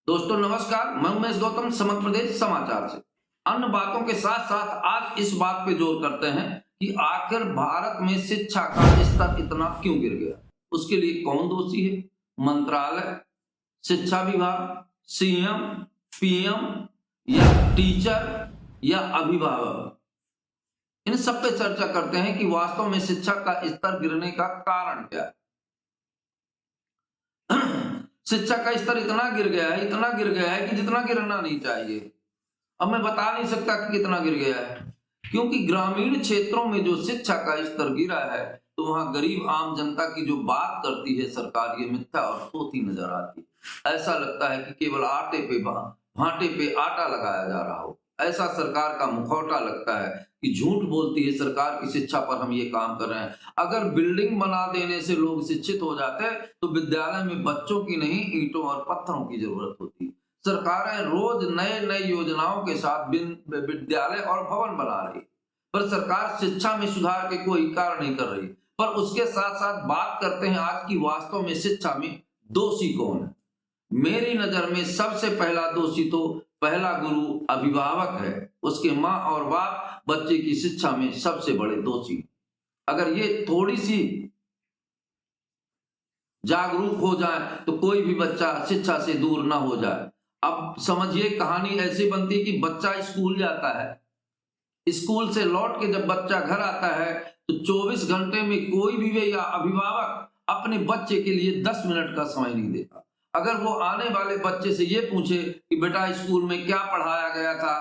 दोस्तों नमस्कार, मैं उमेश गौतम समग्र प्रदेश समाचार से। अन्य बातों के साथ साथ आज इस बात पे जोर करते हैं कि आखिर भारत में शिक्षा का स्तर इतना क्यों गिर गया। उसके लिए कौन दोषी है? मंत्रालय, शिक्षा विभाग, सीएम, पीएम या टीचर या अभिभावक? इन सब पे चर्चा करते हैं कि वास्तव में शिक्षा का स्तर गिरने का कारण क्या है। शिक्षा का स्तर इतना गिर गया है कि जितना गिरना नहीं चाहिए। अब मैं बता नहीं सकता कि कितना गिर गया है, क्योंकि ग्रामीण क्षेत्रों में जो शिक्षा का स्तर गिरा है तो वहां गरीब आम जनता की जो बात करती है सरकार, ये मिथ्या और थोथी नजर आती है। ऐसा लगता है कि केवल भाटे पे आटा लगाया जा रहा हो। ऐसा सरकार का मुखौटा लगता है कि झूठ बोलती है सरकार की शिक्षा पर हम ये काम कर रहे हैं। अगर बिल्डिंग बना देने से लोग शिक्षित हो जाते तो विद्यालय में बच्चों की नहीं, ईंटों और पत्थरों की जरूरत होती। सरकारें रोज नए नए योजनाओं के साथ विद्यालय और भवन बना रही, पर सरकार शिक्षा में सुधार के कोई कार्य नहीं कर रही। पर उसके साथ साथ बात करते हैं आज की वास्तव में शिक्षा में दोषी कौन है। मेरी नजर में सबसे पहला दोषी तो पहला गुरु अभिभावक है। उसके माँ और बाप बच्चे की शिक्षा में सबसे बड़े दोषी। अगर ये थोड़ी सी जागरूक हो जाए तो कोई भी बच्चा शिक्षा से दूर ना हो जाए। अब समझिए, कहानी ऐसी बनती है कि बच्चा स्कूल जाता है, स्कूल से लौट के जब बच्चा घर आता है तो 24 घंटे में कोई भी या अभिभावक अपने बच्चे के लिए 10 मिनट का समय नहीं देता। अगर वो आने वाले बच्चे से ये पूछे कि बेटा स्कूल में क्या पढ़ाया गया था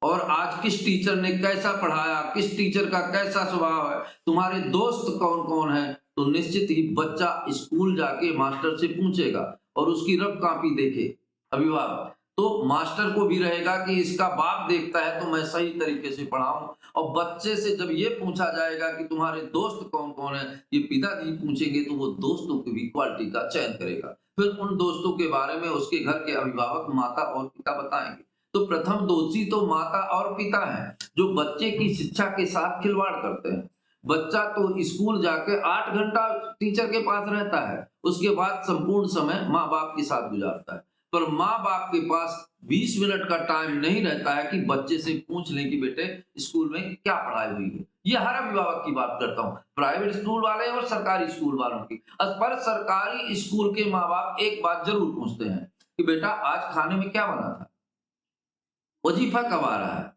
और आज किस टीचर ने कैसा पढ़ाया, किस टीचर का कैसा स्वभाव है, तुम्हारे दोस्त कौन कौन है, तो निश्चित ही बच्चा स्कूल जाके मास्टर से पूछेगा और उसकी रफ कॉपी देखे अभिभावक, तो मास्टर को भी रहेगा कि इसका बाप देखता है तो मैं सही तरीके से पढ़ाऊं। और बच्चे से जब ये पूछा जाएगा कि तुम्हारे दोस्त कौन कौन है, ये पिताजी पूछेंगे तो वो दोस्तों की भी क्वालिटी का चयन करेगा। फिर उन दोस्तों के बारे में उसके घर के अभिभावक माता और पिता बताएंगे। तो प्रथम दोषी तो माता और पिता हैं, जो बच्चे की शिक्षा के साथ खिलवाड़ करते हैं। बच्चा तो स्कूल जाके 8 घंटा टीचर के पास रहता है, उसके बाद संपूर्ण समय माँ बाप के साथ गुजारता है। पर माँ बाप के पास 20 मिनट का टाइम नहीं रहता है कि बच्चे से पूछ लें कि बेटे स्कूल में क्या पढ़ाई हुई है। ये हर अभिभावक की बात करता हूँ, प्राइवेट स्कूल वाले और सरकारी स्कूल वालों की। पर सरकारी स्कूल के माँ बाप एक बात जरूर पूछते हैं कि बेटा आज खाने में क्या बना था, वजीफा कब आ रहा है,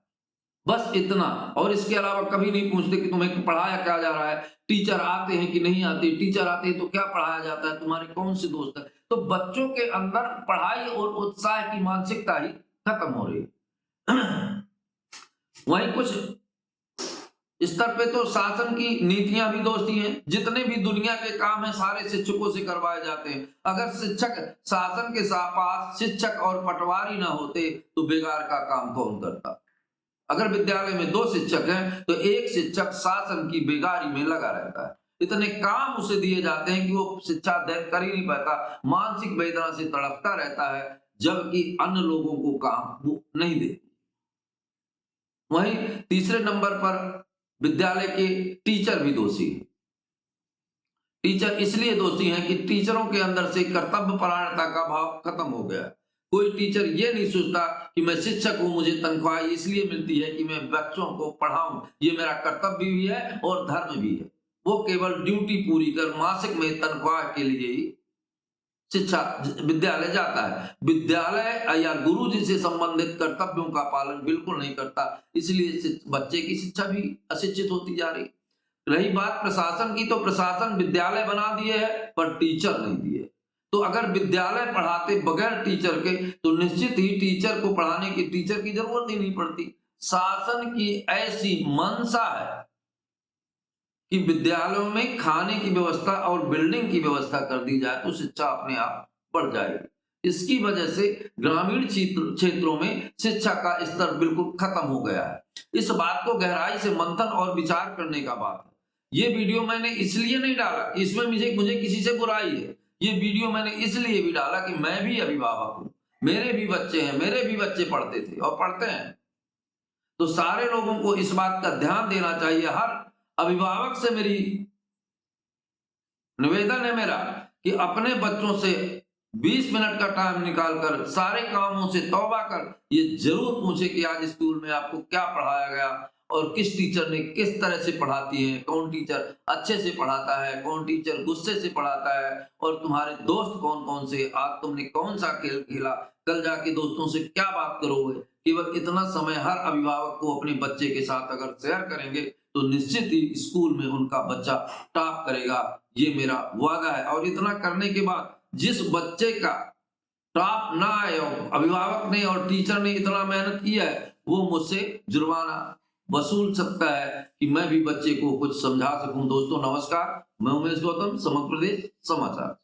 बस इतना। और इसके अलावा कभी नहीं पूछते कि तुम्हें पढ़ाया क्या जा रहा है, टीचर आते हैं कि नहीं आते, टीचर आते हैं तो क्या पढ़ाया जाता है, तुम्हारे कौन से दोस्त है। तो बच्चों के अंदर पढ़ाई और उत्साह की मानसिकता ही खत्म हो रही है। वहीं कुछ स्तर पे तो शासन की नीतियां भी दोषी हैं। जितने भी दुनिया के काम है सारे शिक्षकों से करवाए जाते हैं। अगर शासन के पास शिक्षक और पटवारी ना होते तो बेकार का काम कौन करता। अगर विद्यालय में 2 शिक्षक हैं तो एक शिक्षक शासन की बेगारी में लगा रहता है। इतने काम उसे दिए जाते हैं कि वो शिक्षा कर ही नहीं पाता, मानसिक वेदना से तड़पता रहता है, जबकि अन्य लोगों को काम वो नहीं देती। वहीं तीसरे नंबर पर विद्यालय के टीचर भी दोषी हैं। टीचर इसलिए दोषी हैं कि टीचरों के अंदर से कर्तव्य परायणता का भाव खत्म हो गया। कोई टीचर ये नहीं सोचता कि मैं शिक्षक हूं, मुझे तनख्वाह इसलिए मिलती है कि मैं बच्चों को पढ़ाऊं, ये मेरा कर्तव्य भी है और धर्म भी है। वो केवल ड्यूटी पूरी कर मासिक में तनख्वाह के लिए ही शिक्षा विद्यालय जाता है। विद्यालय या गुरु जी से संबंधित कर्तव्यों का पालन बिल्कुल नहीं करता, इसलिए बच्चे की शिक्षा भी अशिक्षित होती जा रही। रही बात प्रशासन की, तो प्रशासन विद्यालय बना दिए है पर टीचर नहीं दिए। तो अगर विद्यालय पढ़ाते बगैर टीचर के तो निश्चित ही टीचर को पढ़ाने की टीचर की जरूरत ही नहीं पड़ती। शासन की ऐसी मंशा है कि विद्यालयों में खाने की व्यवस्था और बिल्डिंग की व्यवस्था कर दी जाए तो शिक्षा अपने आप बढ़ जाएगी। इसकी वजह से ग्रामीण क्षेत्रों में शिक्षा का स्तर बिल्कुल खत्म हो गया है। इस बात को गहराई से मंथन और विचार करने का बात है। ये वीडियो मैंने इसलिए नहीं डाला कि इसमें मुझे किसी से बुराई है। ये वीडियो मैंने इसलिए भी डाला कि मैं भी अभिभावक हूं, मेरे भी बच्चे हैं, मेरे भी बच्चे पढ़ते थे और पढ़ते हैं। तो सारे लोगों को इस बात का ध्यान देना चाहिए। हर अभिभावक से मेरी निवेदन है मेरा कि अपने बच्चों से 20 मिनट का टाइम निकालकर सारे कामों से तौबा कर ये जरूर पूछे कि आज स्कूल में आपको क्या पढ़ाया गया और किस टीचर ने किस तरह से पढ़ाती है, कौन टीचर अच्छे से पढ़ाता है, कौन टीचर गुस्से से पढ़ाता है, और तुम्हारे दोस्त कौन कौन से, आज तुमने कौन सा खेल खेला, कल जाके दोस्तों से क्या बात करोगे। केवल इतना समय हर अभिभावक को अपने बच्चे के साथ अगर शेयर करेंगे तो निश्चित ही स्कूल में उनका बच्चा टॉप करेगा, ये मेरा वादा है। और इतना करने के बाद जिस बच्चे का टॉप ना आए और अभिभावक ने और टीचर ने इतना मेहनत किया है, वो मुझसे जुर्माना वसूल सकता है कि मैं भी बच्चे को कुछ समझा सकूं। दोस्तों नमस्कार, मैं उमेश गौतम, समग्र प्रदेश समाचार।